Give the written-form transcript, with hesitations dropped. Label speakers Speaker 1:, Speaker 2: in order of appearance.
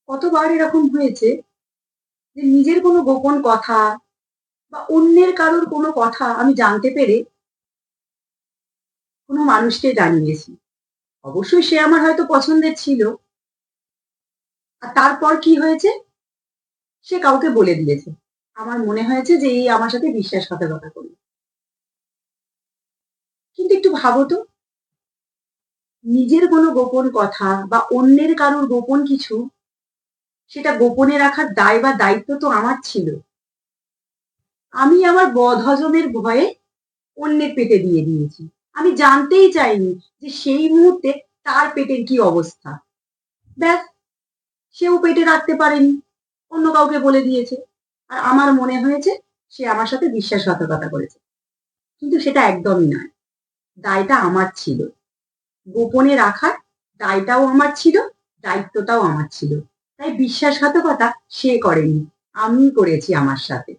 Speaker 1: কতবার এরকম হয়েছে যে নিজের কোনো গোপন কথা বা অন্যের কারোর কোনো কথা আমি জানতে পেরে কোনো মানুষকে জানিয়েছি। অবশ্যই সে আমার হয়তো পছন্দের ছিল। আর তারপর কি হয়েছে? সে কাউকে বলে দিয়েছে। আমার মনে হয়েছে যে এই আমার সাথে বিশ্বাসঘাতকতা করল। কিন্তু একটু ভাবো তো, নিজের কোনো গোপন কথা বা অন্যের কারোর গোপন কিছু, সেটা গোপনে রাখার দায় বা দায়িত্ব তো আমার ছিল। আমি আমার বদহজমের ভয়ে অন্যের পেটে দিয়ে দিয়েছি। আমি জানতেই চাইনি যে সেই মুহূর্তে তার পেটের কি অবস্থা। ব্যাস, সেও পেটে রাখতে পারেনি, অন্য কাউকে বলে দিয়েছে। আর আমার মনে হয়েছে সে আমার সাথে বিশ্বাসঘাতকতা করেছে। কিন্তু সেটা একদমই নয়। দায়টা আমার ছিল। গোপনে রাখার দায়টাও আমার ছিল, দায়িত্বটাও আমার ছিল। তাই বিশ্বাসঘাতকতা সে করেনি, আমিই করেছি আমার সাথে।